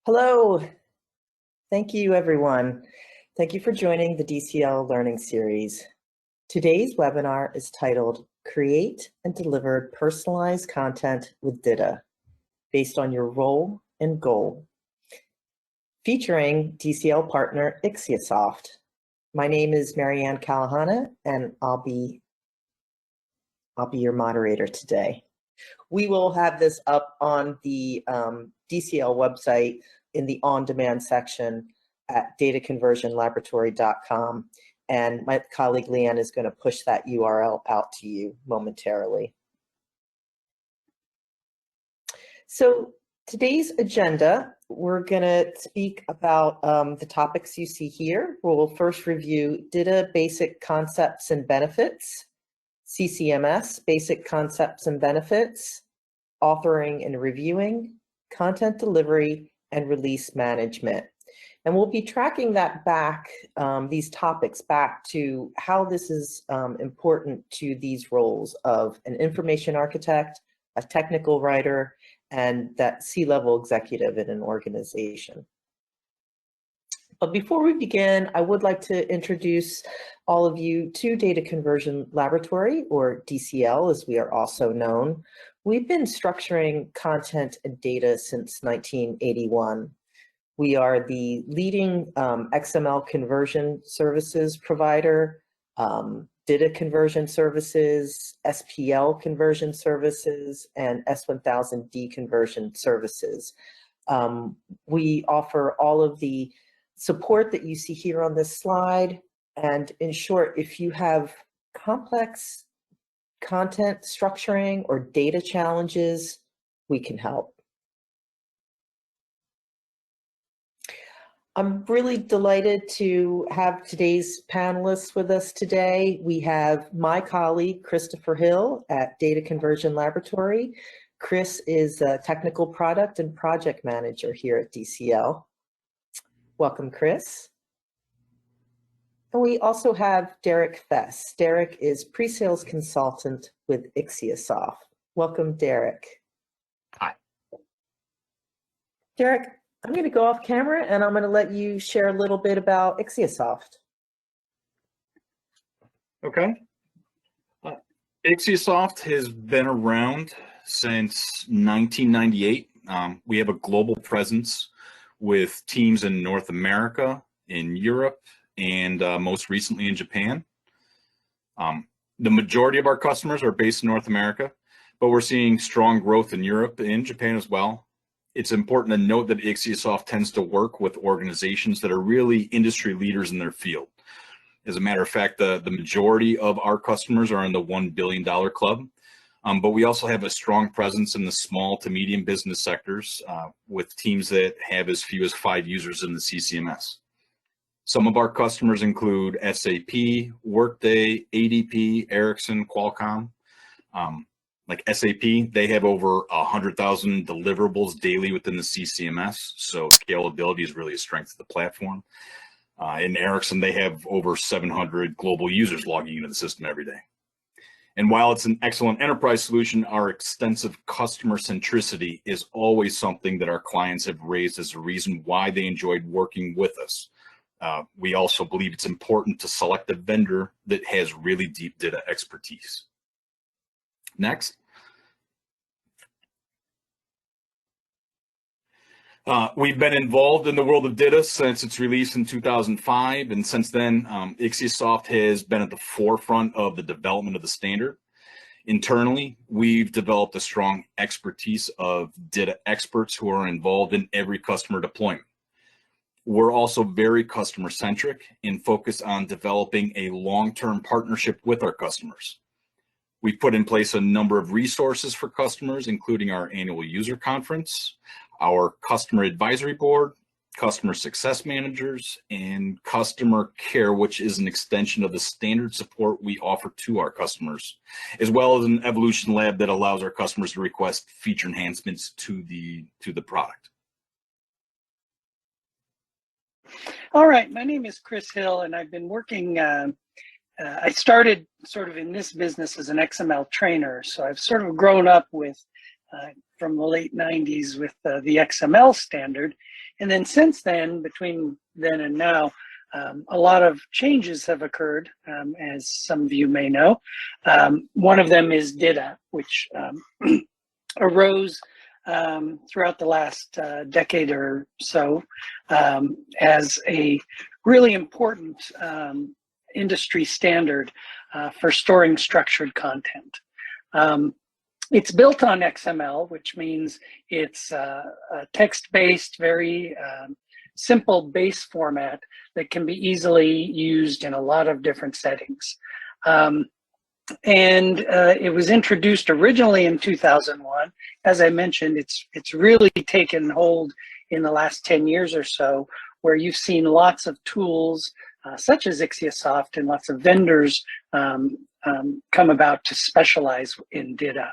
Hello. Thank you, everyone. Thank you for joining the DCL Learning Series. Today's webinar is titled Create and Deliver Personalized Content with DITA, based on your role and goal, featuring DCL partner IXIASOFT. My name is Marianne Calahana, and I'll be your moderator today. We will have this up on the DCL website in the on-demand section at dataconversionlaboratory.com. And my colleague Leanne is going to push that URL out to you momentarily. So today's agenda, we're going to speak about the topics you see here. We'll first review DITA basic concepts and benefits, CCMS basic concepts and benefits, authoring and reviewing, content delivery, and release management. And we'll be tracking that back, these topics back to how this is important to these roles of an information architect, a technical writer, and that C-level executive in an organization. But before we begin, I would like to introduce all of you to Data Conversion Laboratory, or DCL as we are also known. We've been structuring content and data since 1981. We are the leading XML conversion services provider, DITA conversion services, SPL conversion services, and S1000D conversion services. We offer all of the support that you see here on this slide. And in short, if you have complex content structuring or data challenges, we can help. I'm really delighted to have today's panelists with us today. We have my colleague, Christopher Hill at Data Conversion Laboratory. Chris is a technical product and project manager here at DCL. Welcome, Chris. And we also have Derek Fess. Derek is pre-sales consultant with IXIASOFT. Welcome, Derek. Hi. Derek, I'm going to go off camera and I'm going to let you share a little bit about IXIASOFT. Okay. IXIASOFT has been around since 1998. We have a global presence with teams in North America, in Europe, and most recently in Japan. The majority of our customers are based in North America, but we're seeing strong growth in Europe and Japan as well. It's important to note that IXIASOFT tends to work with organizations that are really industry leaders in their field. As a matter of fact, the majority of our customers are in the $1 billion club, but we also have a strong presence in the small to medium business sectors with teams that have as few as 5 users in the CCMS. Some of our customers include SAP, Workday, ADP, Ericsson, Qualcomm. Like SAP, they have over 100,000 deliverables daily within the CCMS, so scalability is really a strength of the platform. In Ericsson, they have over 700 global users logging into the system every day. And while it's an excellent enterprise solution, our extensive customer centricity is always something that our clients have raised as a reason why they enjoyed working with us. We also believe it's important to select a vendor that has really deep data expertise. Next. We've been involved in the world of DITA since its release in 2005, and since then, IXIASOFT has been at the forefront of the development of the standard. Internally, we've developed a strong expertise of DITA experts who are involved in every customer deployment. We're also very customer-centric and focused on developing a long-term partnership with our customers. We've put in place a number of resources for customers, including our annual user conference, our customer advisory board, customer success managers, and customer care, which is an extension of the standard support we offer to our customers, as well as an evolution lab that allows our customers to request feature enhancements to the product. All right, my name is Chris Hill, and I've been working, I started sort of in this business as an XML trainer, so I've sort of grown up with from the late 90s with the XML standard. And then since then, between then and now, a lot of changes have occurred, as some of you may know. One of them is DITA, which arose throughout the last decade or so as a really important industry standard for storing structured content. It's built on XML, which means it's a text-based, very simple base format that can be easily used in a lot of different settings. And it was introduced originally in 2001. As I mentioned, it's really taken hold in the last 10 years or so, where you've seen lots of tools such as IXIASOFT and lots of vendors come about to specialize in DITA.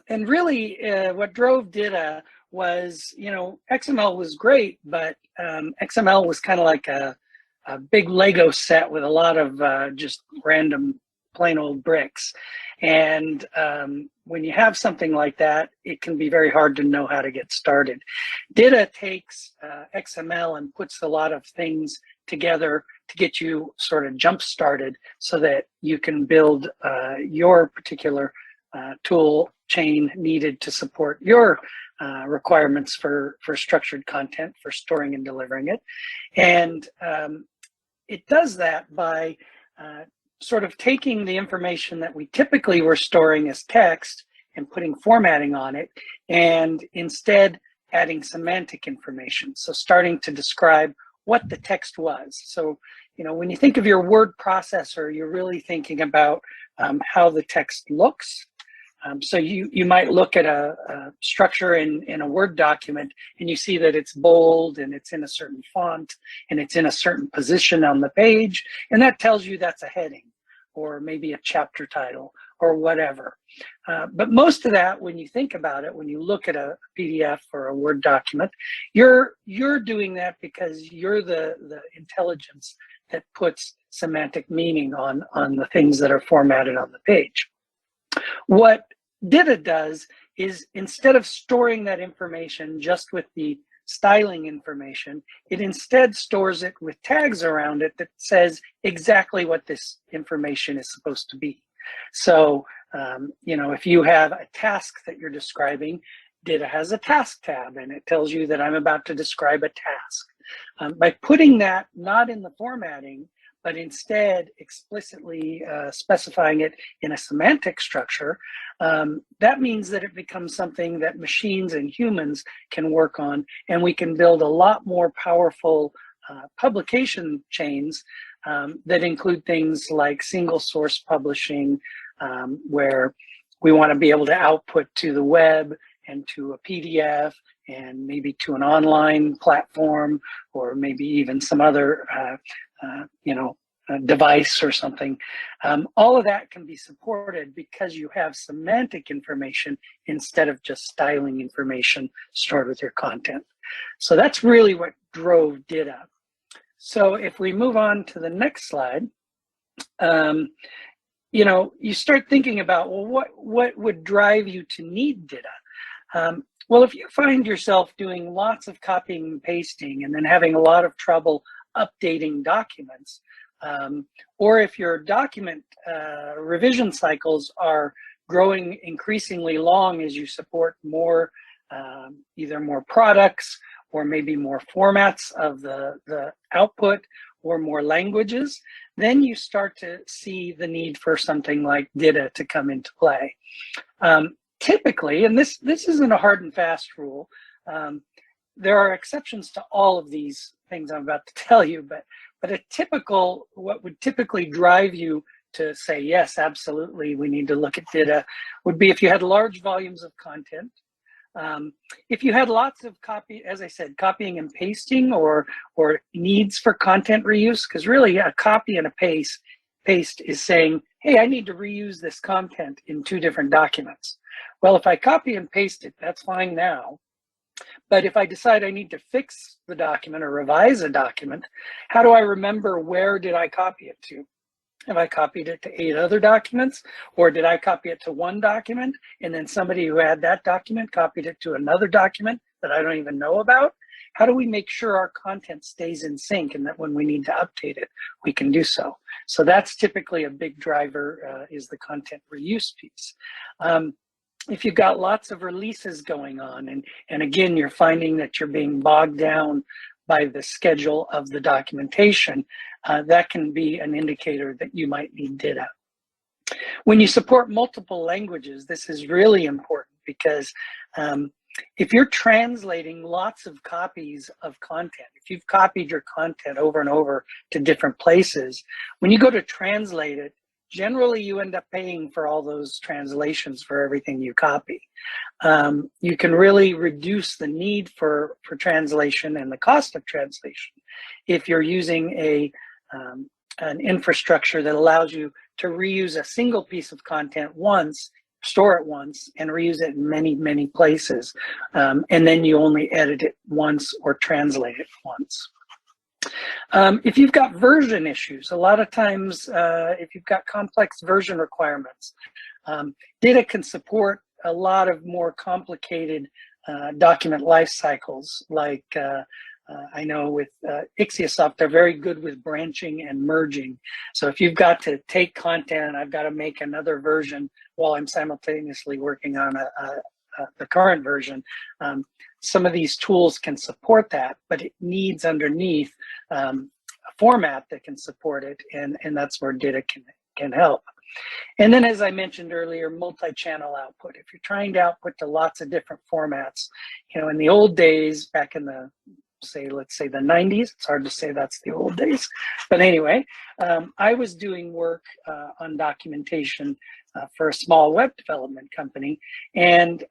And really what drove DITA was, XML was great, but XML was kind of like a big Lego set with a lot of just random plain old bricks. And when you have something like that, it can be very hard to know how to get started. DITA takes XML and puts a lot of things together to get you sort of jump started so that you can build your particular tool chain needed to support your requirements for structured content, for storing and delivering it. And it does that by sort of taking the information that we typically were storing as text and putting formatting on it, and instead adding semantic information. So starting to describe what the text was. So, when you think of your word processor, you're really thinking about how the text looks. So you might look at a structure in a Word document and you see that it's bold and it's in a certain font and it's in a certain position on the page, and that tells you that's a heading or maybe a chapter title or whatever. But most of that, when you think about it, when you look at a PDF or a Word document, you're doing that because you're the intelligence that puts semantic meaning on the things that are formatted on the page. What DITA does is, instead of storing that information just with the styling information, it instead stores it with tags around it that says exactly what this information is supposed to be. So, if you have a task that you're describing, DITA has a task tab and it tells you that I'm about to describe a task. By putting that not in the formatting, but instead explicitly specifying it in a semantic structure, that means that it becomes something that machines and humans can work on, and we can build a lot more powerful publication chains that include things like single source publishing, where we want to be able to output to the web and to a PDF and maybe to an online platform, or maybe even some other device or something. All of that can be supported because you have semantic information instead of just styling information stored with your content. So that's really what drove DITA. So if we move on to the next slide, you start thinking about, well, what would drive you to need DITA? Well, if you find yourself doing lots of copying and pasting and then having a lot of trouble updating documents, or if your document revision cycles are growing increasingly long as you support more, either more products or maybe more formats of the output or more languages, then you start to see the need for something like DITA to come into play. Typically, and this isn't a hard and fast rule, there are exceptions to all of these things I'm about to tell you, but what would typically drive you to say, yes, absolutely, we need to look at DITA, would be if you had large volumes of content. If you had lots of copying and pasting, or needs for content reuse, because really a copy and a paste is saying, hey, I need to reuse this content in 2 different documents. Well, if I copy and paste it, that's fine now. But if I decide I need to fix the document or revise a document, how do I remember where did I copy it to? Have I copied it to 8 other documents? Or did I copy it to one document and then somebody who had that document copied it to another document that I don't even know about? How do we make sure our content stays in sync and that when we need to update it, we can do so? So that's typically a big driver, is the content reuse piece. If you've got lots of releases going on, and again, you're finding that you're being bogged down by the schedule of the documentation, that can be an indicator that you might need DITA. When you support multiple languages, this is really important because if you're translating lots of copies of content, if you've copied your content over and over to different places, when you go to translate it, generally you end up paying for all those translations for everything you copy. You can really reduce the need for translation and the cost of translation if you're using an infrastructure that allows you to reuse a single piece of content once, store it once, and reuse it in many, many places. And then you only edit it once or translate it once. If you've got version issues, a lot of times if you've got complex version requirements, DITA can support a lot of more complicated document life cycles. Like I know with IXIASOFT, they're very good with branching and merging. So if you've got to take content and I've got to make another version while I'm simultaneously working on the current version, some of these tools can support that, but it needs underneath a format that can support it, and that's where DITA can help. And then, as I mentioned earlier, multi-channel output. If you're trying to output to lots of different formats, you know, in the old days, back in the let's say the 90s, it's hard to say that's the old days, but anyway, I was doing work on documentation for a small web development company, and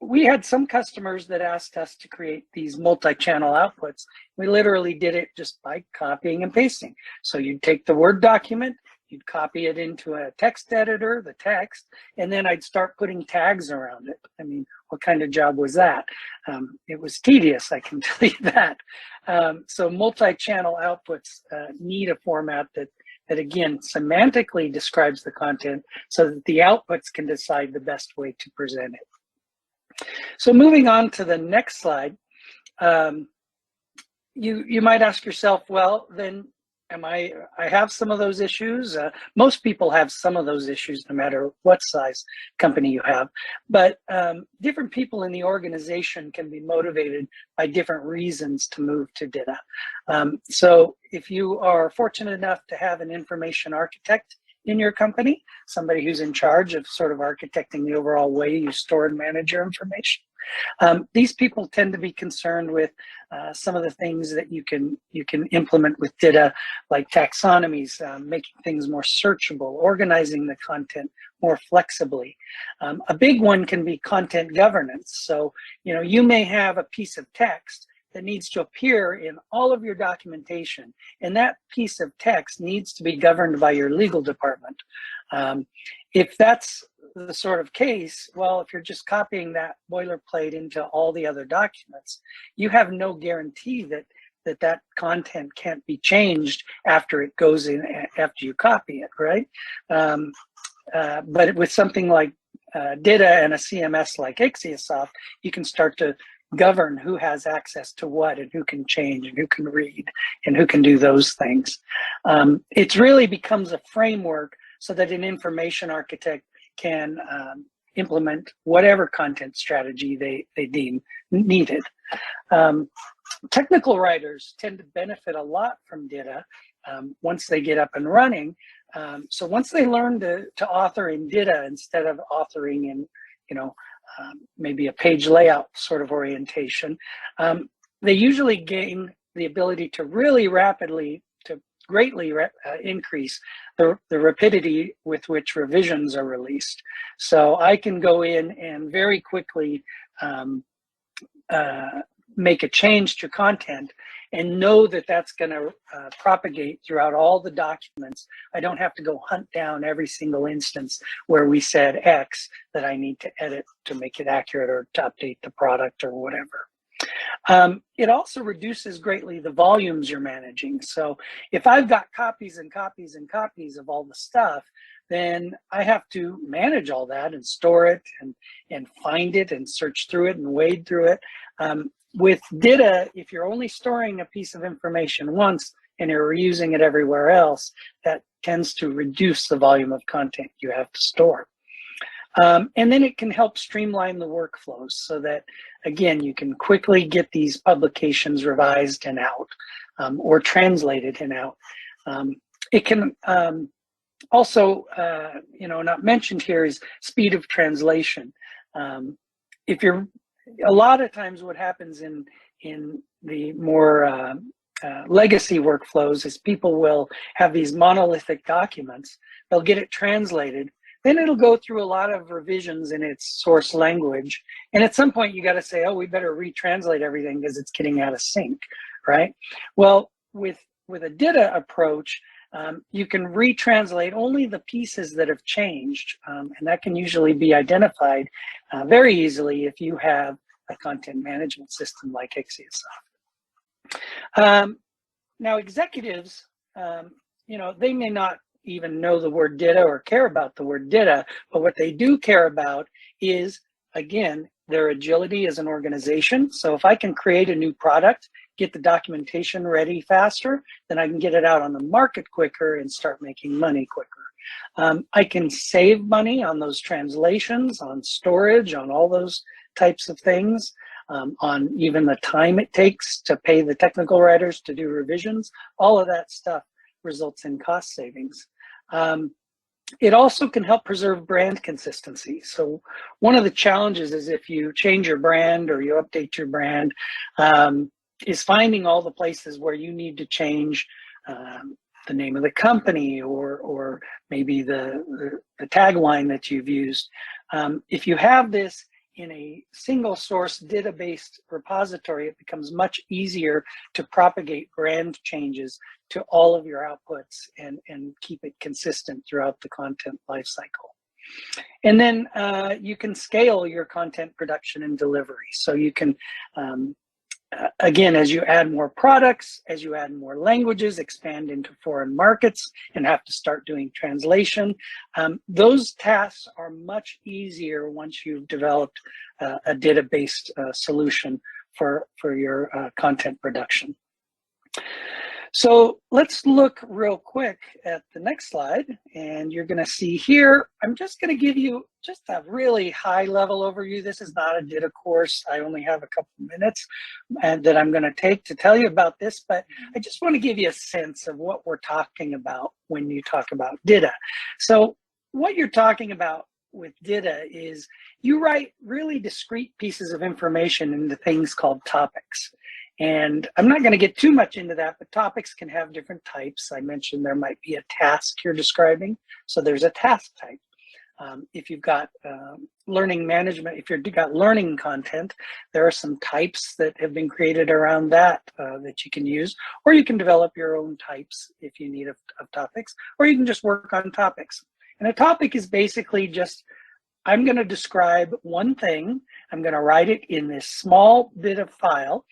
we had some customers that asked us to create these multi-channel outputs. We literally did it just by copying and pasting. So you'd take the Word document, you'd copy it into a text editor, the text, and then I'd start putting tags around it. I mean, what kind of job was that? It was tedious, I can tell you that. So multi-channel outputs need a format that again, semantically describes the content so that the outputs can decide the best way to present it. So moving on to the next slide, you might ask yourself, well, then I have some of those issues. Most people have some of those issues, no matter what size company you have. But different people in the organization can be motivated by different reasons to move to DITA. So if you are fortunate enough to have an information architect in your company, somebody who's in charge of sort of architecting the overall way you store and manage your information, these people tend to be concerned with some of the things that you can implement with DITA, like taxonomies, making things more searchable, organizing the content more flexibly. A big one can be content governance. So, you know, you may have a piece of text that needs to appear in all of your documentation, and that piece of text needs to be governed by your legal department. If that's the sort of case, well, if you're just copying that boilerplate into all the other documents, you have no guarantee that content can't be changed after it goes in, after you copy it, right? But with something like DITA and a CMS like IXIASOFT, you can start to govern who has access to what and who can change and who can read and who can do those things. It really becomes a framework so that an information architect can implement whatever content strategy they deem needed. Technical writers tend to benefit a lot from DITA once they get up and running. So once they learn to author in DITA instead of authoring in, you know, maybe a page layout sort of orientation, they usually gain the ability to really rapidly, to greatly increase the rapidity with which revisions are released. So I can go in and very quickly make a change to content and know that that's going to propagate throughout all the documents. I don't have to go hunt down every single instance where we said X that I need to edit to make it accurate or to update the product or whatever. It also reduces greatly the volumes you're managing. So if I've got copies and copies and copies of all the stuff, then I have to manage all that and store it and find it and search through it and wade through it. With DITA, if you're only storing a piece of information once and you're reusing it everywhere else, that tends to reduce the volume of content you have to store. And then it can help streamline the workflows so that, again, you can quickly get these publications revised and out, or translated and out. It can also, not mentioned here is speed of translation. If you're, a lot of times what happens in the more legacy workflows is people will have these monolithic documents. They'll get it translated. Then it'll go through a lot of revisions in its source language. And at some point you got to say, oh, we better retranslate everything because it's getting out of sync, right? Well, with a DITA approach, you can retranslate only the pieces that have changed. And that can usually be identified very easily if you have a content management system like IXIASOFT. Now, executives, they may not even know the word DITA or care about the word DITA, but what they do care about is, again, their agility as an organization. So if I can create a new product, get the documentation ready faster, then I can get it out on the market quicker and start making money quicker. I can save money on those translations, on storage, on all those types of things, on even the time it takes to pay the technical writers to do revisions. All of that stuff results in cost savings. It also can help preserve brand consistency. So one of the challenges is if you change your brand or you update your brand, is finding all the places where you need to change the name of the company or maybe the tagline that you've used. If you have this in a single source DITA-based repository, it becomes much easier to propagate brand changes to all of your outputs and keep it consistent throughout the content lifecycle. And then you can scale your content production and delivery. So you can, again, as you add more products, as you add more languages, expand into foreign markets and have to start doing translation, those tasks are much easier once you've developed a DITA-based solution for your content production. So let's look real quick at the next slide, and you're going to see here, I'm just going to give you just a really high level overview. This is not a DITA course. I only have a couple minutes that I'm going to take to tell you about this, but I just want to give you a sense of what we're talking about when you talk about DITA. So what you're talking about with DITA is you write really discrete pieces of information into things called topics. And I'm not going to get too much into that, but topics can have different types. I mentioned there might be a task you're describing. So there's a task type. If you've got learning management, if you've got learning content, there are some types that have been created around that that you can use, or you can develop your own types if you need of topics, or you can just work on topics. And a topic is basically just, I'm going to describe one thing. I'm going to write it in this small bit of file.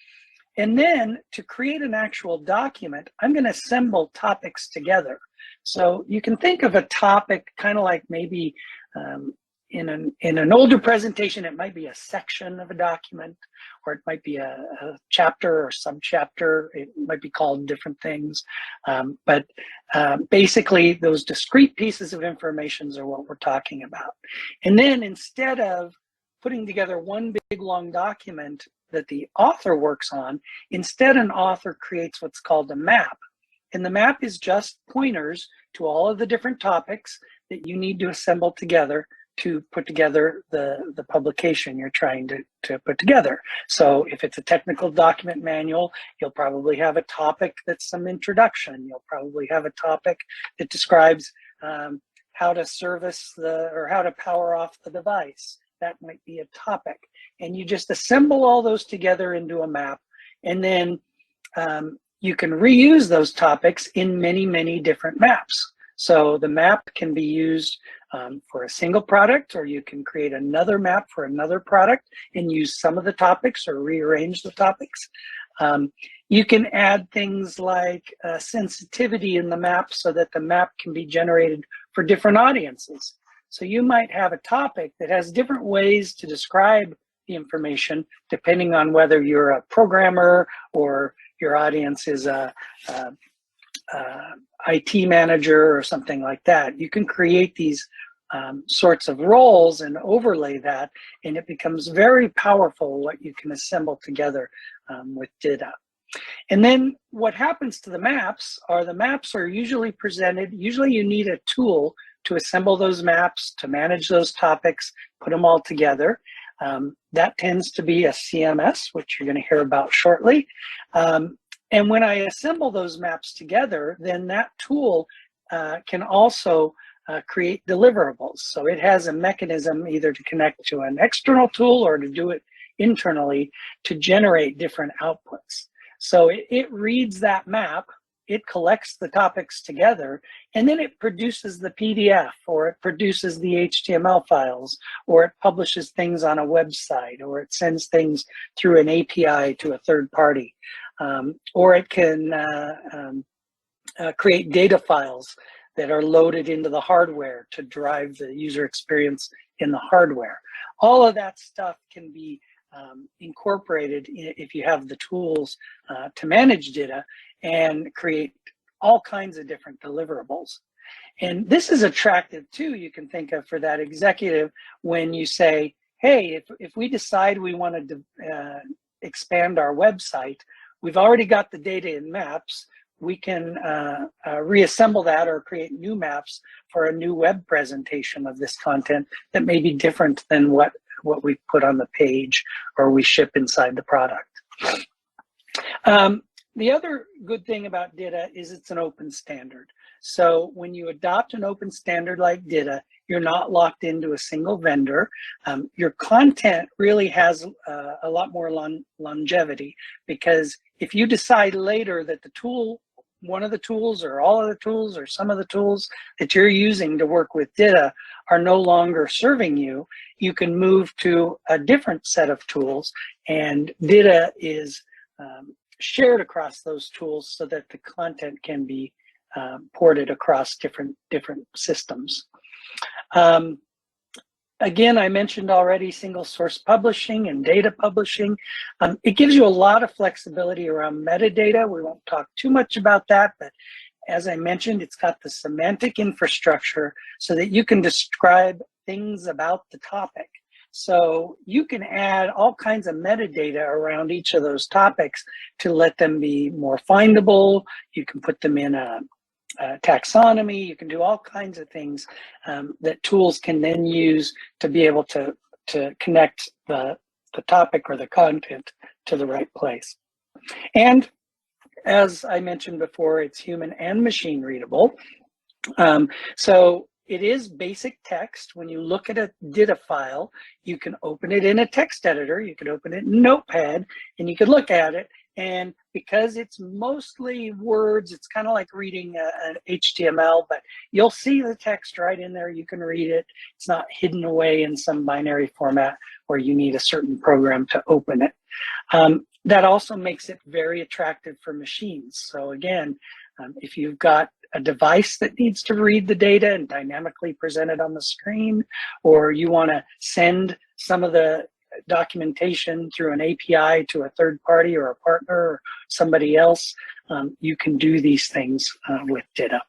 And then to create an actual document, I'm going to assemble topics together. So you can think of a topic kind of like maybe in an older presentation, it might be a section of a document, or it might be a chapter or subchapter. It might be called different things. But basically, those discrete pieces of information are what we're talking about. And then instead of putting together one big long document that the author works on, instead an author creates what's called a map. And the map is just pointers to all of the different topics that you need to assemble together to put together the publication you're trying to put together. So if it's a technical document manual, you'll probably have a topic that's some introduction. You'll probably have a topic that describes how to service or how to power off the device. That might be a topic. And you just assemble all those together into a map. And then you can reuse those topics in many, many different maps. So the map can be used for a single product, or you can create another map for another product and use some of the topics or rearrange the topics. You can add things like sensitivity in the map so that the map can be generated for different audiences. So you might have a topic that has different ways to describe the information depending on whether you're a programmer or your audience is a IT manager or something like that. You can create these sorts of roles and overlay that, and it becomes very powerful what you can assemble together with DITA. And then what happens to the maps are usually presented, usually you need a tool to assemble those maps, to manage those topics, put them all together. That tends to be a CMS, which you're going to hear about shortly. And when I assemble those maps together, then that tool can also create deliverables. So it has a mechanism either to connect to an external tool or to do it internally to generate different outputs. So it reads that map, it collects the topics together, and then it produces the PDF, or it produces the HTML files, or it publishes things on a website, or it sends things through an API to a third party. Or it can create data files that are loaded into the hardware to drive the user experience in the hardware. All of that stuff can be incorporated if you have the tools to manage DITA and create all kinds of different deliverables. And this is attractive too, you can think of for that executive when you say, hey, if we decide we want to expand our website, we've already got the data in maps, we can reassemble that or create new maps for a new web presentation of this content that may be different than what we put on the page or we ship inside the product. The other good thing about DITA is it's an open standard. So when you adopt an open standard like DITA, you're not locked into a single vendor. Your content really has a lot more longevity, because if you decide later that the tool, one of the tools or all of the tools or some of the tools that you're using to work with DITA are no longer serving you, you can move to a different set of tools, and DITA is shared across those tools so that the content can be ported across different systems. Again, I mentioned already single source publishing and data publishing. It gives you a lot of flexibility around metadata. We won't talk too much about that, but as I mentioned, it's got the semantic infrastructure so that you can describe things about the topic. So you can add all kinds of metadata around each of those topics to let them be more findable. You can put them in a taxonomy. You can do all kinds of things that tools can then use to be able to connect the topic or the content to the right place. And as I mentioned before, it's human and machine readable. So it is basic text. When you look at a DITA file, you can open it in a text editor, you can open it in Notepad, and you can look at it. And because it's mostly words, it's kind of like reading an HTML, but you'll see the text right in there. You can read it. It's not hidden away in some binary format where you need a certain program to open it. That also makes it very attractive for machines. So again, if you've got a device that needs to read the data and dynamically present it on the screen, or you want to send some of the documentation through an API to a third party or a partner or somebody else, you can do these things with DITA.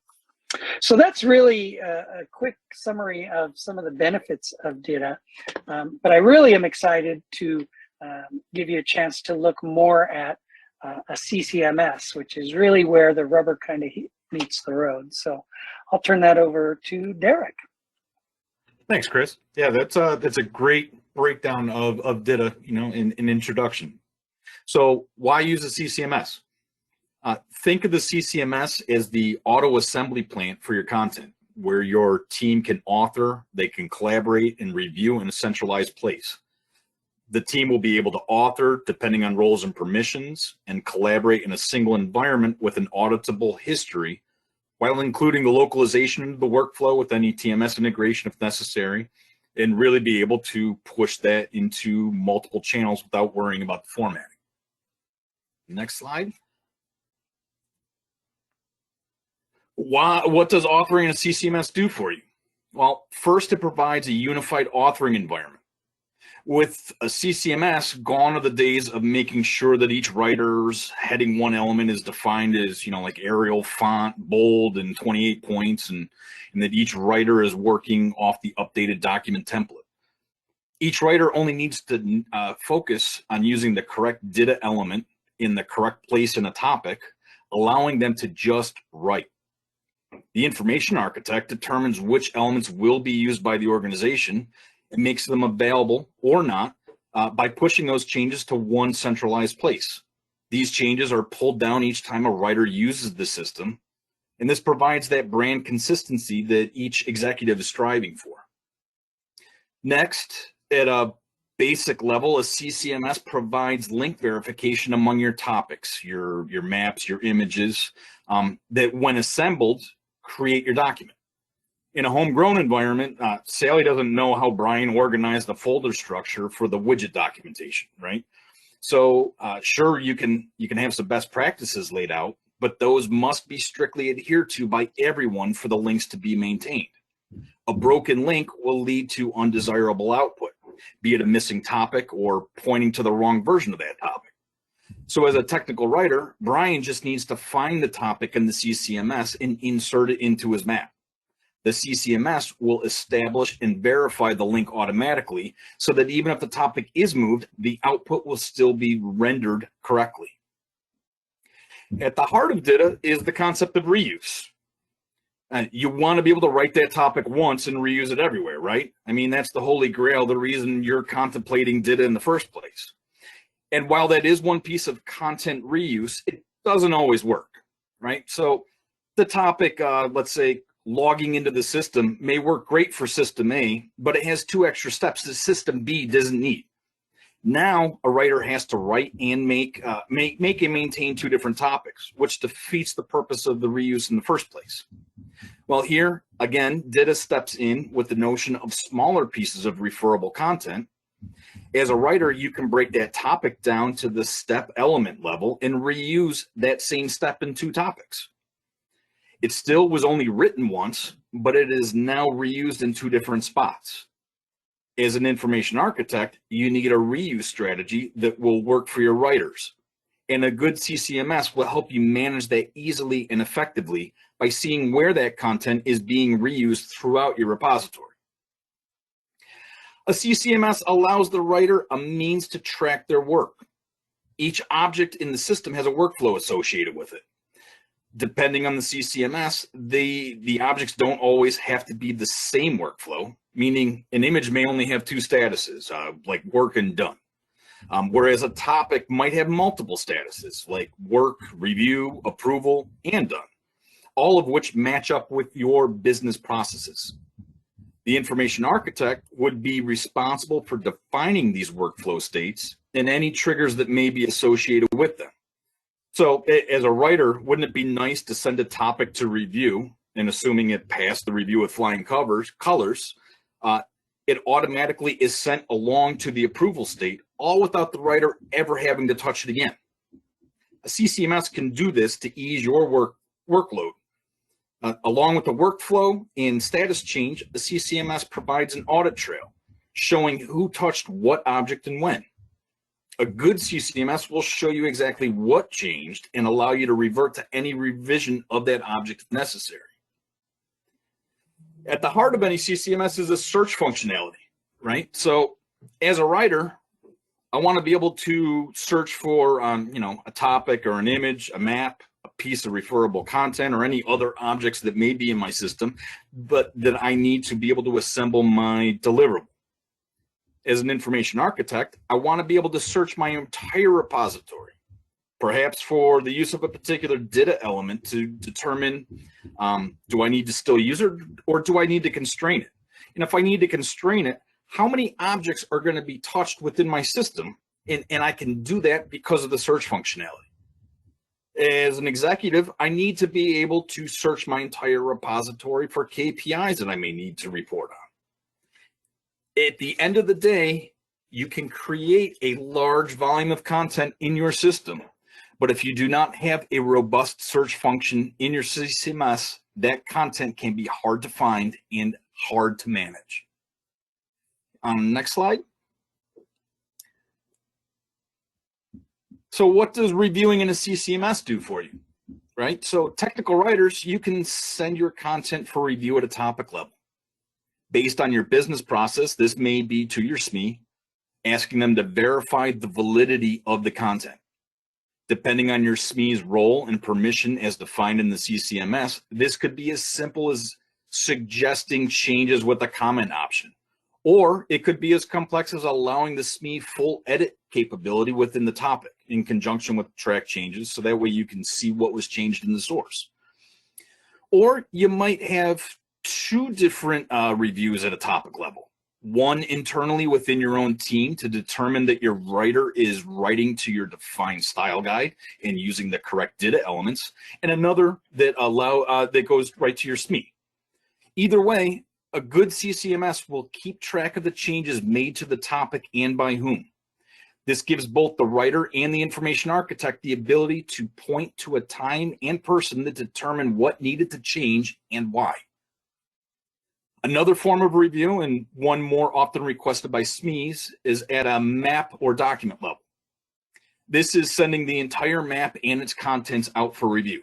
So that's really a quick summary of some of the benefits of DITA, but I really am excited to give you a chance to look more at a CCMS, which is really where the rubber kind of meets the road. So I'll turn that over to Derek. Thanks, Chris. Yeah, that's a great breakdown of DITA, in introduction. So why use a CCMS? Think of the CCMS as the auto assembly plant for your content, where your team can author, they can collaborate and review in a centralized place. The team will be able to author depending on roles and permissions and collaborate in a single environment with an auditable history while including the localization of the workflow with any TMS integration if necessary, and really be able to push that into multiple channels without worrying about the formatting. Next slide. What does authoring a CCMS do for you? Well, first, it provides a unified authoring environment. With a CCMS, gone are the days of making sure that each writer's heading 1 element is defined as, like Arial font, bold, and 28 points, and that each writer is working off the updated document template. Each writer only needs to focus on using the correct DITA element in the correct place in a topic, allowing them to just write. The information architect determines which elements will be used by the organization and makes them available or not by pushing those changes to one centralized place. These changes are pulled down each time a writer uses the system, and this provides that brand consistency that each executive is striving for. Next, at a basic level, a CCMS provides link verification among your topics, your maps, your images, that when assembled, create your document. In a homegrown environment, Sally doesn't know how Brian organized the folder structure for the widget documentation, right? So sure, you can have some best practices laid out, but those must be strictly adhered to by everyone for the links to be maintained. A broken link will lead to undesirable output, be it a missing topic or pointing to the wrong version of that topic. So as a technical writer, Brian just needs to find the topic in the CCMS and insert it into his map. The CCMS will establish and verify the link automatically so that even if the topic is moved, the output will still be rendered correctly. At the heart of DITA is the concept of reuse. You want to be able to write that topic once and reuse it everywhere, right? I mean, that's the holy grail, the reason you're contemplating DITA in the first place. And while that is one piece of content reuse, it doesn't always work, right? So the topic, let's say, logging into the system may work great for system A, but it has 2 extra steps that system B doesn't need. Now a writer has to write and make and maintain 2 different topics, which defeats the purpose of the reuse in the first place. Well, here again, DITA steps in with the notion of smaller pieces of referable content. As a writer, you can break that topic down to the step element level and reuse that same step in 2 topics. It still was only written once, but it is now reused in 2 different spots. As an information architect, you need a reuse strategy that will work for your writers. And a good CCMS will help you manage that easily and effectively by seeing where that content is being reused throughout your repository. A CCMS allows the writer a means to track their work. Each object in the system has a workflow associated with it. Depending on the CCMS, the objects don't always have to be the same workflow, meaning an image may only have 2 statuses, like work and done. Whereas a topic might have multiple statuses, like work, review, approval, and done, all of which match up with your business processes. The information architect would be responsible for defining these workflow states and any triggers that may be associated with them. So as a writer, wouldn't it be nice to send a topic to review, and assuming it passed the review with flying colors, it automatically is sent along to the approval state, all without the writer ever having to touch it again. A CCMS can do this to ease your workload. Along with the workflow and status change, the CCMS provides an audit trail showing who touched what object and when. A good CCMS will show you exactly what changed and allow you to revert to any revision of that object if necessary. At the heart of any CCMS is a search functionality, right? So as a writer, I want to be able to search for a topic or an image, a map, a piece of referable content, or any other objects that may be in my system, but that I need to be able to assemble my deliverable. As an information architect, I want to be able to search my entire repository, perhaps for the use of a particular DITA element to determine, do I need to still use it or do I need to constrain it? And if I need to constrain it, how many objects are going to be touched within my system? And I can do that because of the search functionality. As an executive, I need to be able to search my entire repository for KPIs that I may need to report on. At the end of the day, you can create a large volume of content in your system, but if you do not have a robust search function in your CCMS, that content can be hard to find and hard to manage. On the next slide. So what does reviewing in a CCMS do for you, right? So technical writers, you can send your content for review at a topic level. Based on your business process, this may be to your SME, asking them to verify the validity of the content. Depending on your SME's role and permission as defined in the CCMS, this could be as simple as suggesting changes with a comment option. Or it could be as complex as allowing the SME full edit capability within the topic in conjunction with track changes, so that way you can see what was changed in the source. Or you might have two different reviews at a topic level. One internally within your own team to determine that your writer is writing to your defined style guide and using the correct DITA elements, and another that that goes right to your SME. Either way, a good CCMS will keep track of the changes made to the topic and by whom. This gives both the writer and the information architect the ability to point to a time and person that determine what needed to change and why. Another form of review, and one more often requested by SMEs, is at a map or document level. This is sending the entire map and its contents out for review.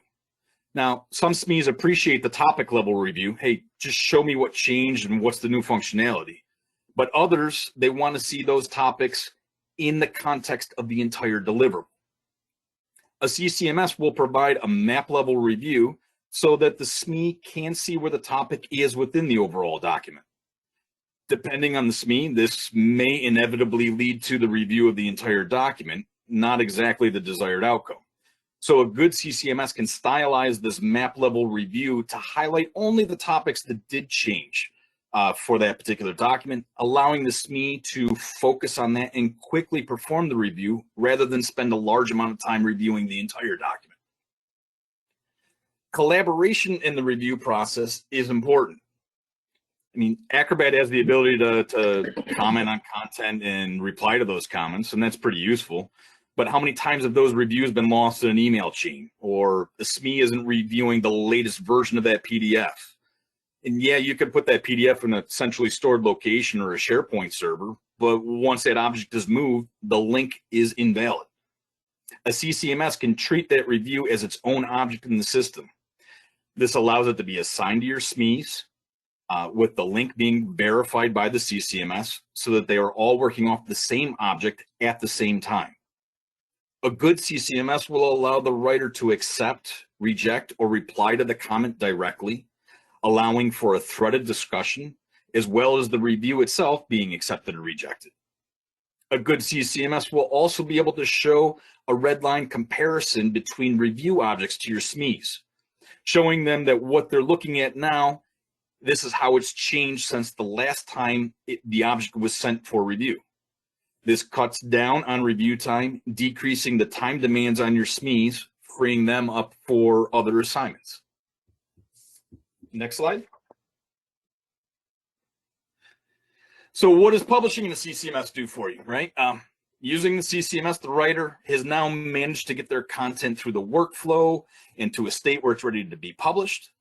Now, some SMEs appreciate the topic level review. Hey, just show me what changed and what's the new functionality. But others, they want to see those topics in the context of the entire deliverable. A CCMS will provide a map level review so that the SME can see where the topic is within the overall document. Depending on the SME, this may inevitably lead to the review of the entire document, not exactly the desired outcome. So a good CCMS can stylize this map level review to highlight only the topics that did change for that particular document, allowing the SME to focus on that and quickly perform the review rather than spend a large amount of time reviewing the entire document. Collaboration in the review process is important. I mean, Acrobat has the ability to comment on content and reply to those comments, and that's pretty useful. But how many times have those reviews been lost in an email chain, or the SME isn't reviewing the latest version of that PDF? And yeah, you could put that PDF in a centrally stored location or a SharePoint server, but once that object is moved, the link is invalid. A CCMS can treat that review as its own object in the system. This allows it to be assigned to your SMEs, with the link being verified by the CCMS so that they are all working off the same object at the same time. A good CCMS will allow the writer to accept, reject, or reply to the comment directly, allowing for a threaded discussion, as well as the review itself being accepted or rejected. A good CCMS will also be able to show a red line comparison between review objects to your SMEs, showing them that what they're looking at now, this is how it's changed since the last time the object was sent for review. This cuts down on review time, decreasing the time demands on your SMEs, freeing them up for other assignments. Next slide. So what does publishing in the CCMS do for you, right? Using the CCMS, the writer has now managed to get their content through the workflow into a state where it's ready to be published.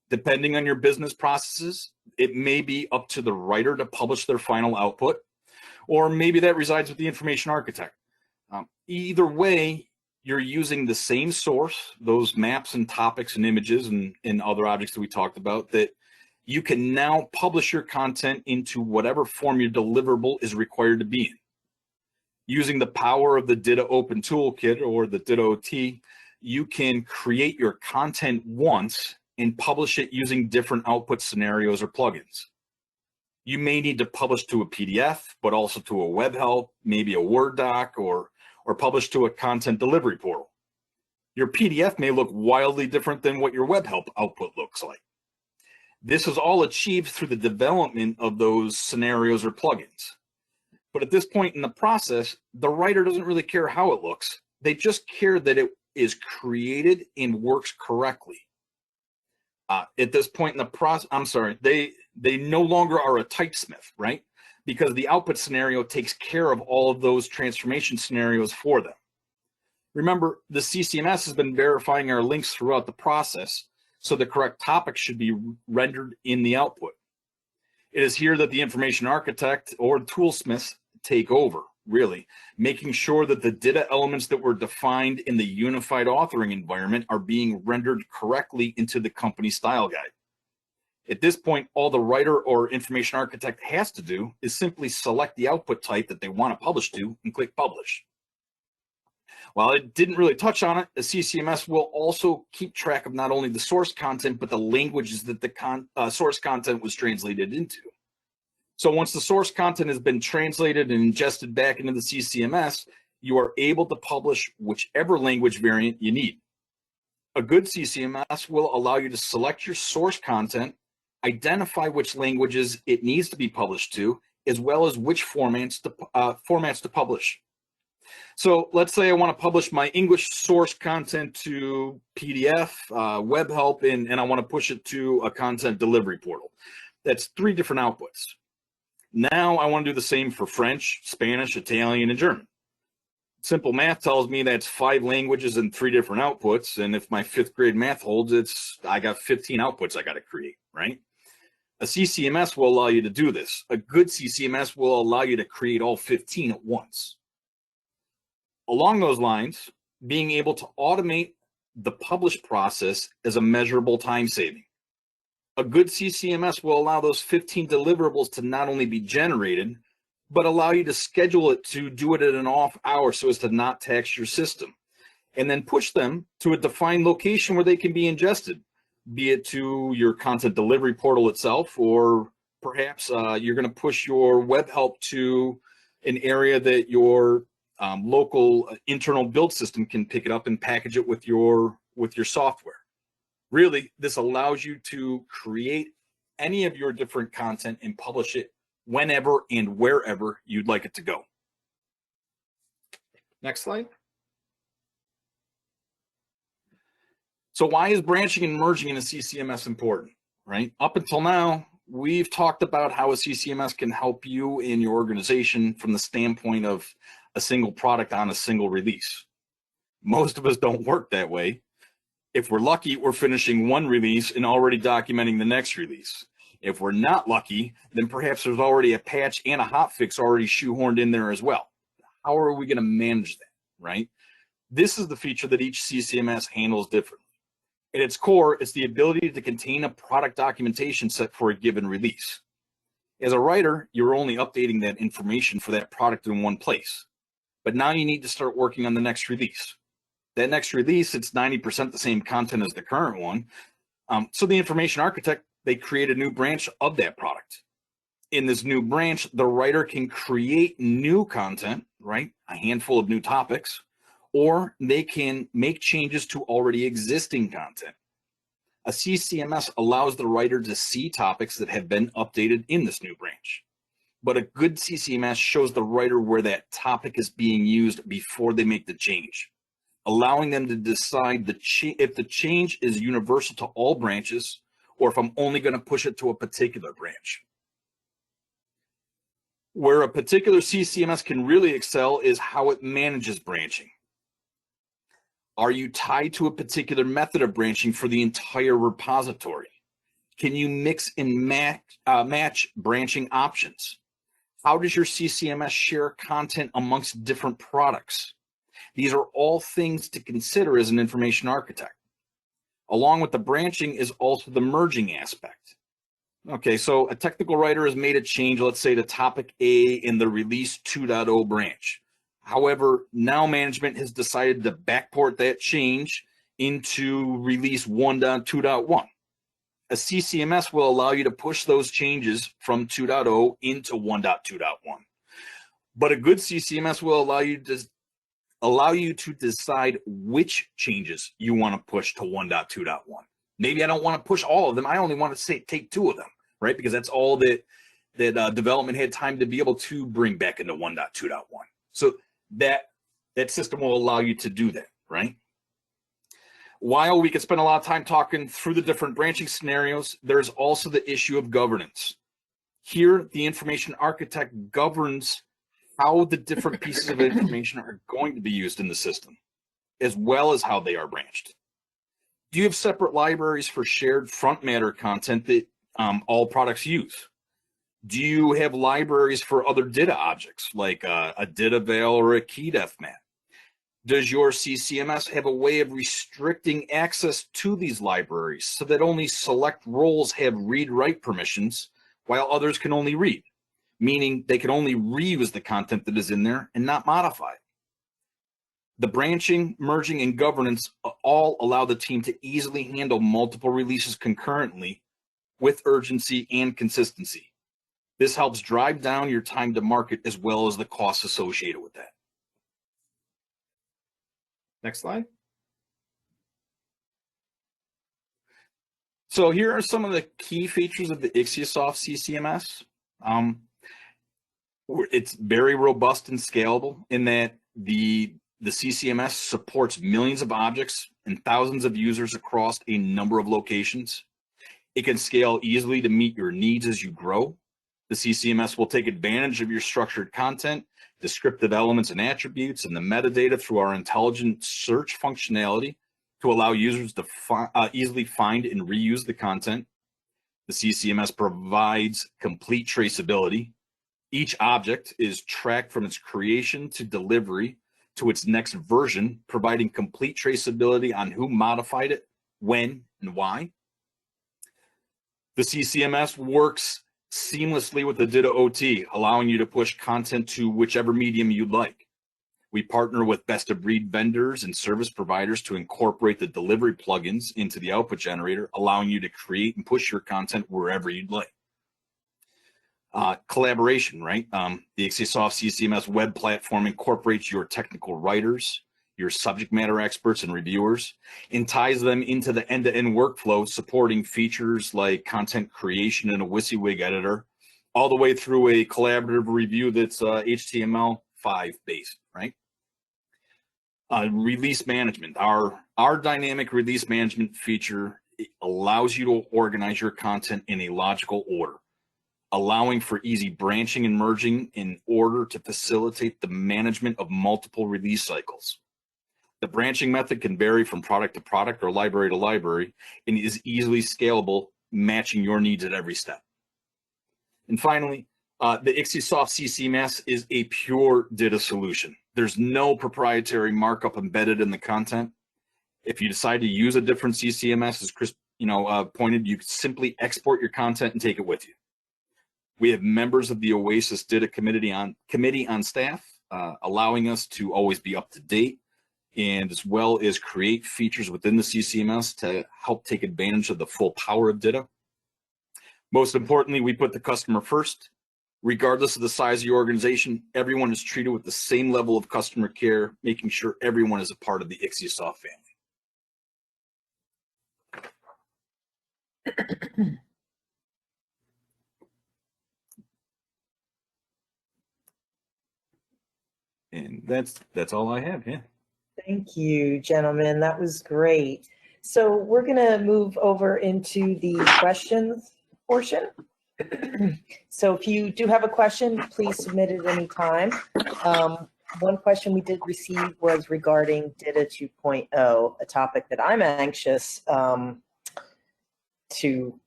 Depending on your business processes, it may be up to the writer to publish their final output, or maybe that resides with the information architect. Either way, you're using the same source, those maps and topics and images and other objects that we talked about, that you can now publish your content into whatever form your deliverable is required to be in. Using the power of the DITA Open Toolkit or the DITA OT, you can create your content once and publish it using different output scenarios or plugins. You may need to publish to a PDF, but also to a web help, maybe a Word doc, or publish to a content delivery portal. Your PDF may look wildly different than what your web help output looks like. This is all achieved through the development of those scenarios or plugins. But at this point in the process, the writer doesn't really care how it looks. They just care that it is created and works correctly. At this point in the process, I'm sorry, they no longer are a typesmith, right? Because the output scenario takes care of all of those transformation scenarios for them. Remember, the CCMS has been verifying our links throughout the process, so the correct topic should be rendered in the output. It is here that the information architect or toolsmiths take over, really, making sure that the DITA elements that were defined in the unified authoring environment are being rendered correctly into the company style guide. At this point, all the writer or information architect has to do is simply select the output type that they want to publish to and click publish. While it didn't really touch on it, the CCMS will also keep track of not only the source content, but the languages that the source content was translated into. So once the source content has been translated and ingested back into the CCMS, you are able to publish whichever language variant you need. A good CCMS will allow you to select your source content, identify which languages it needs to be published to, as well as which formats to publish. So let's say I want to publish my English source content to PDF, web help, and I want to push it to a content delivery portal. That's 3 different outputs. Now I want to do the same for French, Spanish, Italian, and German. Simple math tells me that's 5 languages and 3 different outputs. And if my 5th grade math holds, I got 15 outputs I got to create, right? A CCMS will allow you to do this. A good CCMS will allow you to create all 15 at once. Along those lines, being able to automate the publish process is a measurable time saving. A good CCMS will allow those 15 deliverables to not only be generated, but allow you to schedule it to do it at an off hour so as to not tax your system, and then push them to a defined location where they can be ingested, be it to your content delivery portal itself, or perhaps you're going to push your web help to an area that your local internal build system can pick it up and package it with your software. Really, this allows you to create any of your different content and publish it whenever and wherever you'd like it to go. Next slide. So why is branching and merging in a CCMS important, right? Up until now, we've talked about how a CCMS can help you in your organization from the standpoint of a single product on a single release. Most of us don't work that way. If we're lucky, we're finishing one release and already documenting the next release. If we're not lucky, then perhaps there's already a patch and a hotfix already shoehorned in there as well. How are we going to manage that, right? This is the feature that each CCMS handles differently. At its core, it's the ability to contain a product documentation set for a given release. As a writer, you're only updating that information for that product in one place. But now you need to start working on the next release. That next release, it's 90% the same content as the current one. So the information architect, they create a new branch of that product. In this new branch, the writer can create new content, right? A handful of new topics, or they can make changes to already existing content. A CCMS allows the writer to see topics that have been updated in this new branch. But a good CCMS shows the writer where that topic is being used before they make the change, allowing them to decide if the change is universal to all branches or if I'm only going to push it to a particular branch. Where a particular CCMS can really excel is how it manages branching. Are you tied to a particular method of branching for the entire repository? Can you mix and match branching options? How does your CCMS share content amongst different products? These are all things to consider as an information architect. Along with the branching is also the merging aspect. Okay, so a technical writer has made a change, let's say to topic A in the release 2.0 branch. However, now management has decided to backport that change into release 1.2.1. A CCMS will allow you to push those changes from 2.0 into 1.2.1. But a good CCMS will allow you to decide which changes you want to push to 1.2.1. Maybe I don't want to push all of them. I only want to take 2 of them, right? Because that's all that development had time to be able to bring back into 1.2.1. So that system will allow you to do that, right? While we could spend a lot of time talking through the different branching scenarios, there's also the issue of governance. Here, the information architect governs how the different pieces of information are going to be used in the system, as well as how they are branched. Do you have separate libraries for shared front matter content that all products use? Do you have libraries for other DITA objects, like a DITA veil or a key-def map? Does your CCMS have a way of restricting access to these libraries so that only select roles have read-write permissions while others can only read, meaning they can only reuse the content that is in there and not modify it? The branching, merging, and governance all allow the team to easily handle multiple releases concurrently with urgency and consistency. This helps drive down your time to market as well as the costs associated with that. Next slide. So here are some of the key features of the IXIASOFT CCMS. It's very robust and scalable in that the CCMS supports millions of objects and thousands of users across a number of locations. It can scale easily to meet your needs as you grow. The CCMS will take advantage of your structured content, descriptive elements and attributes, and the metadata through our intelligent search functionality to allow users to easily find and reuse the content. The CCMS provides complete traceability. Each object is tracked from its creation to delivery to its next version, providing complete traceability on who modified it, when, and why. The CCMS works seamlessly with the DITA OT, allowing you to push content to whichever medium you'd like. We partner with best-of-breed vendors and service providers to incorporate the delivery plugins into the output generator, allowing you to create and push your content wherever you'd like. Collaboration, right? The IXIASOFT CCMS web platform incorporates your technical writers, your subject matter experts and reviewers, and ties them into the end-to-end workflow, supporting features like content creation in a WYSIWYG editor, all the way through a collaborative review that's HTML5 based, right? Release management. Our dynamic release management feature allows you to organize your content in a logical order, allowing for easy branching and merging in order to facilitate the management of multiple release cycles. The branching method can vary from product to product or library to library and is easily scalable, matching your needs at every step. And finally, the IXIASOFT CCMS is a pure DITA solution. There's no proprietary markup embedded in the content. If you decide to use a different CCMS, as Chris pointed, you can simply export your content and take it with you. We have members of the OASIS DITA committee on staff, allowing us to always be up to date, and as well as create features within the CCMS to help take advantage of the full power of DITA. Most importantly, we put the customer first. Regardless of the size of your organization, everyone is treated with the same level of customer care, making sure everyone is a part of the IXIASOFT family. And that's all I have. Yeah. Thank you, gentlemen. That was great. So we're going to move over into the questions portion. So if you do have a question, please submit it any time. One question we did receive was regarding DITA 2.0, a topic that I'm anxious to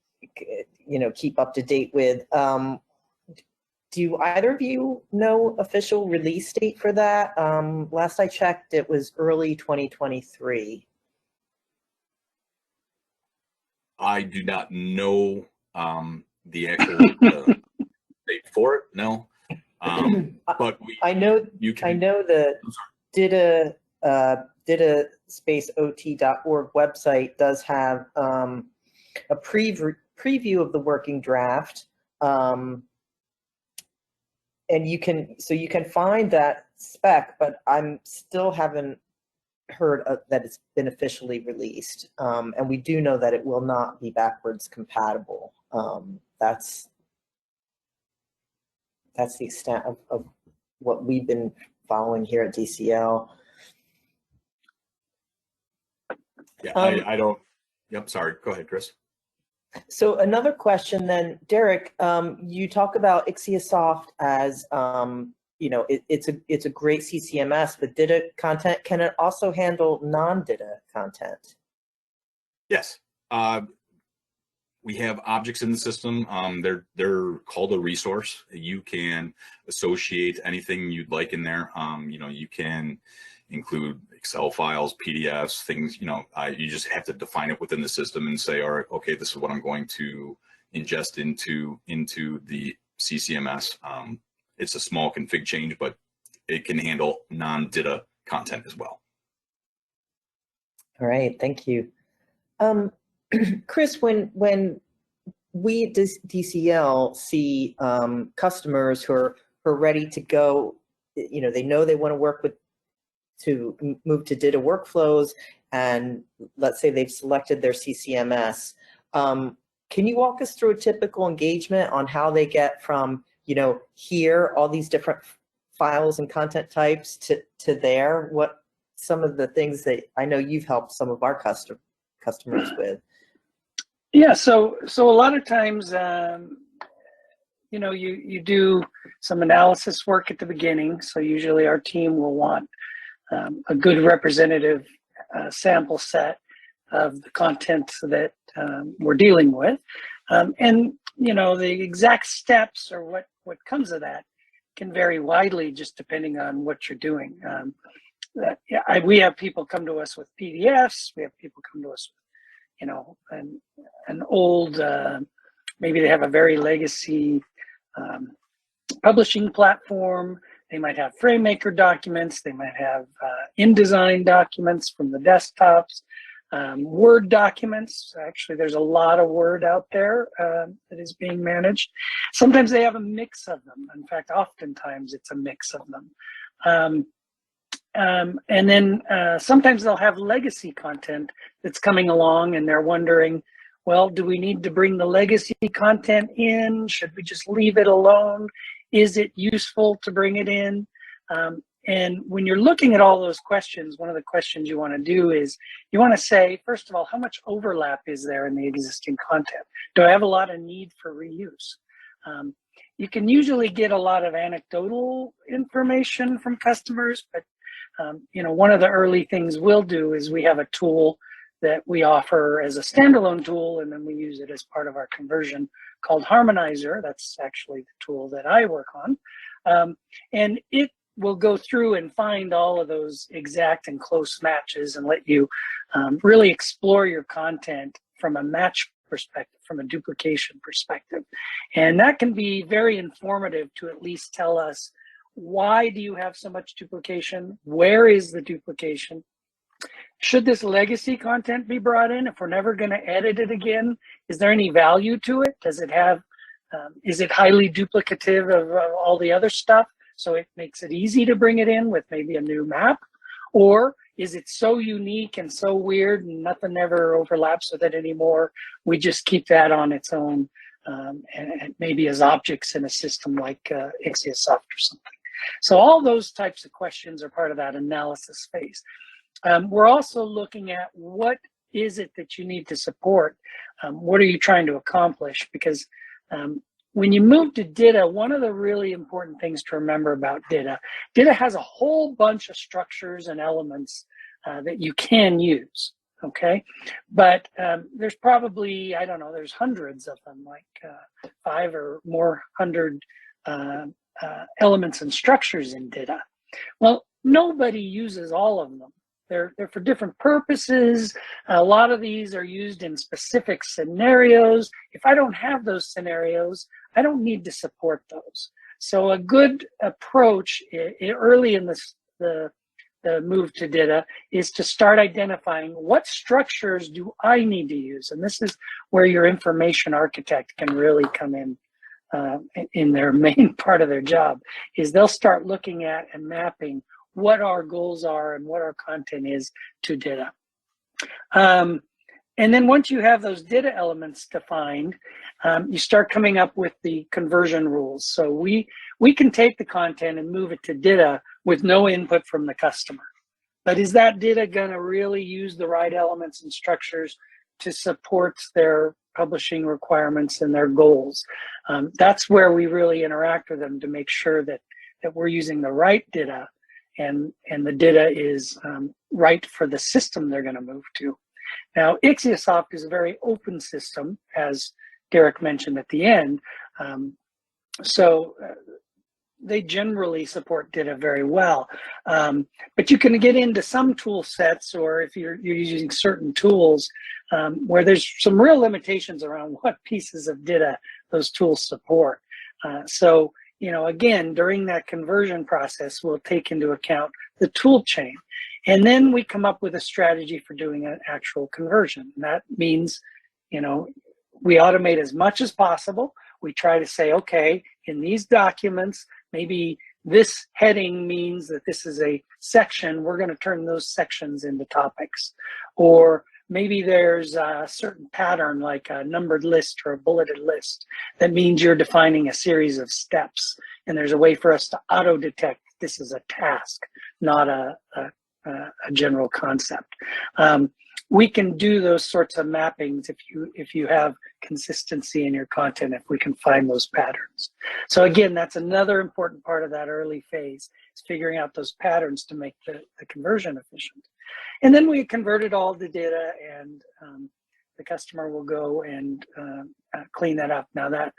keep up to date with. Do either of you know official release date for that? Last I checked, it was early 2023. I do not know the actual date for it. No, but I know the DITA DITA-OT.org website does have a preview of the working draft. And you can find that spec, but I'm still haven't heard that it's been officially released. And we do know that it will not be backwards compatible. That's the extent of what we've been following here at DCL. Yeah, Um, I don't. Yep. Sorry. Go ahead, Chris. So another question then, Derek, you talk about IXIASOFT as, it's a great CCMS, but DITA content, can it also handle non-DITA content? Yes. We have objects in the system. They're called a resource. You can associate anything you'd like in there. You can include Excel files, PDFs, things. You just have to define it within the system and say, all right, okay, this is what I'm going to ingest into the CCMS. It's a small config change, but it can handle non-DITA content as well. All right, thank you. Chris, when we at DCL see customers who are ready to go, they know they want to work to move to DITA workflows, and let's say they've selected their CCMS. Can you walk us through a typical engagement on how they get from, here, all these different files and content types to there? What some of the things that I know you've helped some of our customers with? Yeah, so a lot of times, you do some analysis work at the beginning. So usually our team will want a good representative sample set of the content that we're dealing with. And, the exact steps or what comes of that can vary widely just depending on what you're doing. We have people come to us with PDFs. We have people come to us with, an old, maybe they have a very legacy publishing platform. They might have FrameMaker documents. They might have InDesign documents from the desktops, Word documents. Actually, there's a lot of Word out there that is being managed. Sometimes they have a mix of them. In fact, oftentimes it's a mix of them. And then sometimes they'll have legacy content that's coming along and they're wondering, well, do we need to bring the legacy content in? Should we just leave it alone? Is it useful to bring it in? And when you're looking at all those questions, one of the questions you want to do is you want to say, first of all, how much overlap is there in the existing content? Do I have a lot of need for reuse? You can usually get a lot of anecdotal information from customers, but one of the early things we'll do is we have a tool that we offer as a standalone tool, and then we use it as part of our conversion called Harmonizer. That's actually the tool that I work on. And it will go through and find all of those exact and close matches and let you really explore your content from a match perspective, from a duplication perspective. And that can be very informative to at least tell us, why do you have so much duplication? Where is the duplication? Should this legacy content be brought in? If we're never going to edit it again, is there any value to it? Does it have, is it highly duplicative of all the other stuff? So it makes it easy to bring it in with maybe a new map? Or is it so unique and so weird and nothing ever overlaps with it anymore? We just keep that on its own and maybe as objects in a system like IXIASOFT or something. So all those types of questions are part of that analysis phase. We're also looking at what is it that you need to support? What are you trying to accomplish? Because when you move to DITA, one of the really important things to remember about DITA has a whole bunch of structures and elements that you can use, okay? But there's probably, I don't know, there's hundreds of them, like 5 or more hundred elements and structures in DITA. Well, nobody uses all of them. They're for different purposes. A lot of these are used in specific scenarios. If I don't have those scenarios, I don't need to support those. So a good approach early in the move to DITA is to start identifying what structures do I need to use. And this is where your information architect can really come in their main part of their job, is they'll start looking at and mapping what our goals are and what our content is to DITA. And then once you have those DITA elements defined, you start coming up with the conversion rules. So we can take the content and move it to DITA with no input from the customer. But is that DITA going to really use the right elements and structures to support their publishing requirements and their goals? That's where we really interact with them to make sure that we're using the right DITA, and the DITA is right for the system they're going to move to. Now, IXIASOFT is a very open system, as Derek mentioned at the end. They generally support DITA very well. But you can get into some tool sets, or if you're using certain tools, where there's some real limitations around what pieces of DITA those tools support. So, you know, again, during that conversion process, we'll take into account the tool chain. And then we come up with a strategy for doing an actual conversion. And that means, you know, we automate as much as possible. We try to say, okay, in these documents, maybe this heading means that this is a section. We're going to turn those sections into topics. Or maybe there's a certain pattern, like a numbered list or a bulleted list, that means you're defining a series of steps. And there's a way for us to auto-detect this is a task, not a general concept. We can do those sorts of mappings if you have consistency in your content, if we can find those patterns. So again, that's another important part of that early phase, is figuring out those patterns to make the conversion efficient. And then we converted all the data, and the customer will go and clean that up. Now that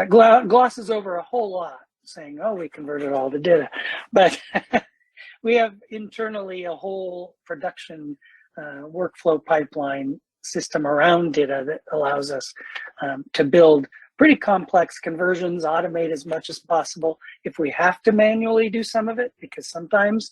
glosses over a whole lot, saying, oh, we converted all the data. But we have internally a whole production workflow pipeline system around DITA that allows us to build pretty complex conversions, automate as much as possible. If we have to manually do some of it, because sometimes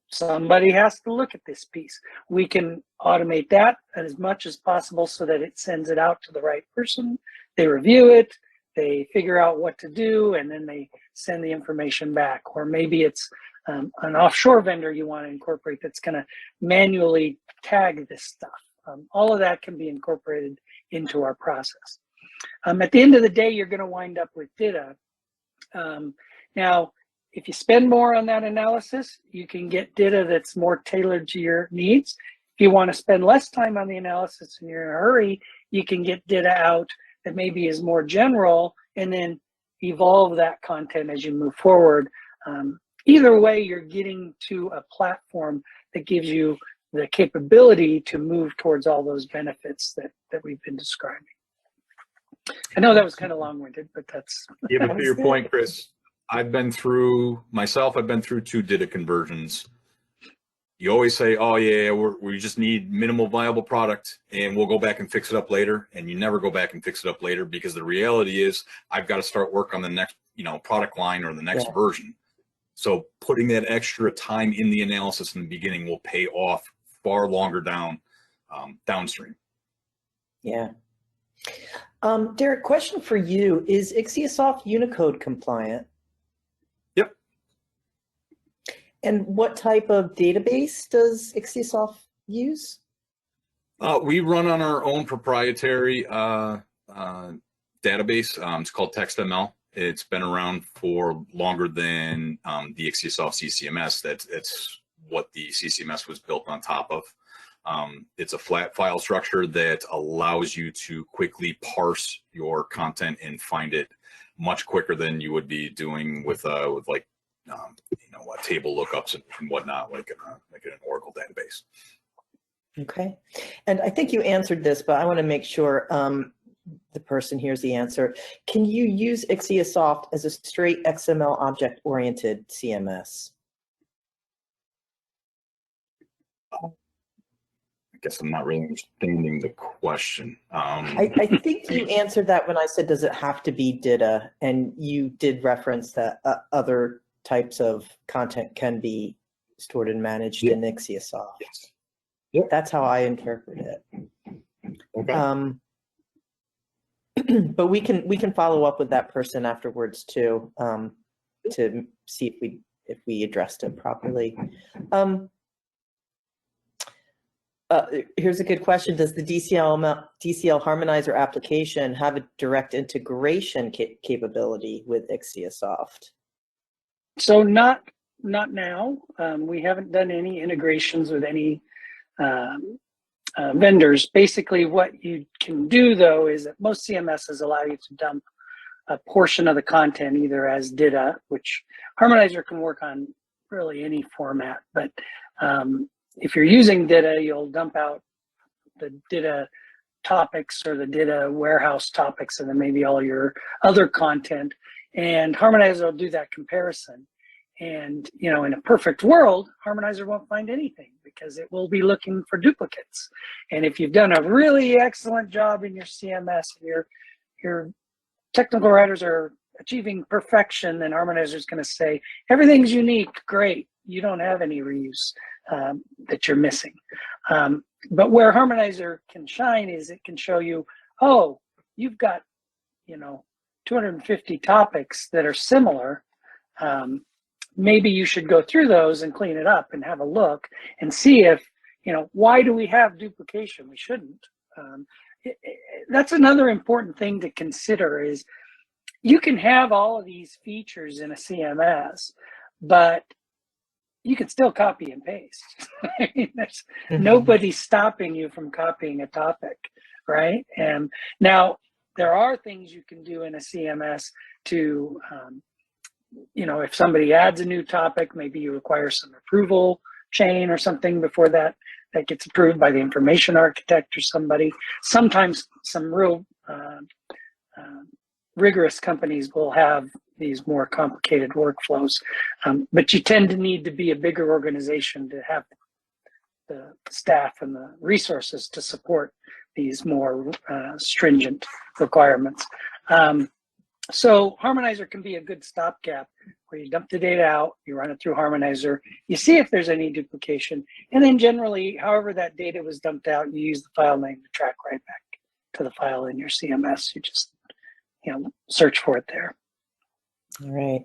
somebody has to look at this piece, we can automate that as much as possible so that it sends it out to the right person. They review it, they figure out what to do, and then they send the information back. Or maybe it's an offshore vendor you want to incorporate that's going to manually tag this stuff. All of that can be incorporated into our process. At the end of the day, you're going to wind up with DITA. Now, if you spend more on that analysis, you can get DITA that's more tailored to your needs. If you want to spend less time on the analysis and you're in a hurry, you can get DITA out that maybe is more general, and then evolve that content as you move forward. Either way, you're getting to a platform that gives you the capability to move towards all those benefits that we've been describing. I know that was kind of long-winded, but that's... Yeah, but to your point, Chris, I've been through 2 DITA conversions. You always say, oh yeah, we just need minimal viable product and we'll go back and fix it up later. And you never go back and fix it up later, because the reality is I've got to start work on the next, product line or the next version. So putting that extra time in the analysis in the beginning will pay off far longer downstream. Yeah. Derek, question for you. Is IXIASOFT Unicode compliant? Yep. And what type of database does IXIASOFT use? We run on our own proprietary database. It's called TextML. It's been around for longer than the IXIASOFT CCMS. That's what the CCMS was built on top of. It's a flat file structure that allows you to quickly parse your content and find it much quicker than you would be doing with like table lookups and whatnot, like in an Oracle database. Okay, and I think you answered this, but I want to make sure the person hears the answer. Can you use IXIASOFT as a straight XML object-oriented CMS? I guess I'm not really understanding the question. I think you answered that when I said, does it have to be DITA? And you did reference that other types of content can be stored and managed in IXIASOFT. Yes. Yep. That's how I interpret it. Okay. But we can follow up with that person afterwards too, to see if we addressed it properly. Here's a good question. Does the DCL harmonizer application have a direct integration capability with IXIASOFT? So not not now. We haven't done any integrations with any vendors. Basically, what you can do, though, is that most CMSs allow you to dump a portion of the content either as DITA, which Harmonizer can work on really any format. But if you're using DITA, you'll dump out the DITA topics or the DITA warehouse topics, and then maybe all your other content. And Harmonizer will do that comparison. And, you know, in a perfect world, Harmonizer won't find anything because it will be looking for duplicates. And if you've done a really excellent job in your CMS, and your technical writers are achieving perfection, then Harmonizer is going to say, everything's unique, great. You don't have any reuse that you're missing. But where Harmonizer can shine is it can show you, oh, you've got, you know, 250 topics that are similar. Maybe you should go through those and clean it up and have a look and see if, you know, why do we have duplication? We shouldn't. That's another important thing to consider is you can have all of these features in a CMS, but you can still copy and paste. I mean, there's nobody stopping you from copying a topic, right? And now there are things you can do in a CMS to, you know, if somebody adds a new topic, maybe you require some approval chain or something before that gets approved by the information architect or somebody. Sometimes some real rigorous companies will have these more complicated workflows, but you tend to need to be a bigger organization to have the staff and the resources to support these more stringent requirements. So Harmonizer can be a good stopgap where you dump the data out, you run it through Harmonizer, you see if there's any duplication, and then generally, however that data was dumped out, you use the file name to track right back to the file in your CMS. You just, you know, search for it there. All right.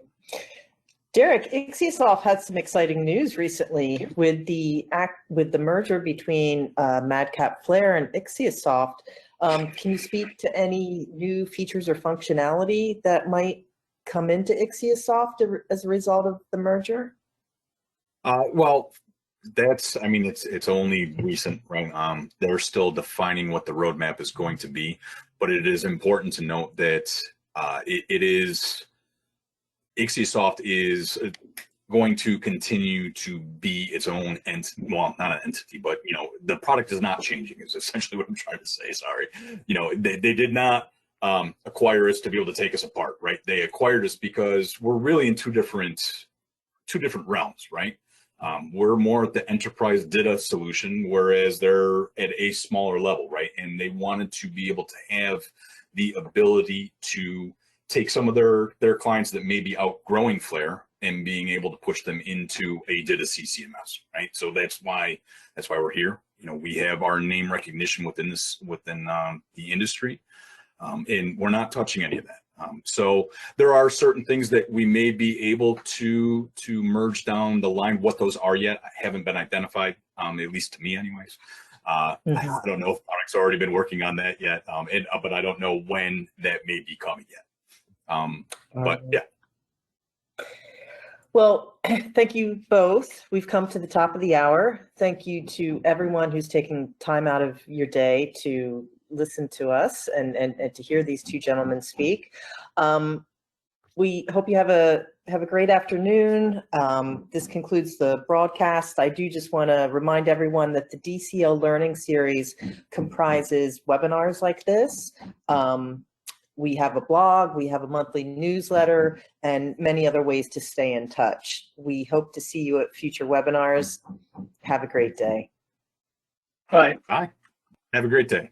Derek, IXIASOFT had some exciting news recently with the merger between Madcap Flare and IXIASOFT. Can you speak to any new features or functionality that might come into IXIASOFT as a result of the merger? Well, I mean, it's only recent, right? They're still defining what the roadmap is going to be, but it is important to note that IXIASOFT is going to continue to be its own entity. Well, not an entity, but, you know, the product is not changing is essentially what I'm trying to say. Sorry. You know, they did not acquire us to be able to take us apart, right? They acquired us because we're really in two different realms, right? We're more at the enterprise DITA solution, whereas they're at a smaller level, right? And they wanted to be able to have the ability to take some of their clients that may be outgrowing Flare and being able to push them into a DITA CCMS, right? So that's why we're here. You know, we have our name recognition within the industry, and we're not touching any of that. So there are certain things that we may be able to merge down the line. What those are yet haven't been identified, at least to me, anyways. I don't know if product's already been working on that yet, but I don't know when that may be coming yet. But yeah. Well, thank you both. We've come to the top of the hour. Thank you to everyone who's taking time out of your day to listen to us and to hear these two gentlemen speak. We hope you have a great afternoon. This concludes the broadcast. I do just want to remind everyone that the DCL Learning Series comprises webinars like this. We have a blog, we have a monthly newsletter, and many other ways to stay in touch. We hope to see you at future webinars. Have a great day. Bye. Bye. Have a great day.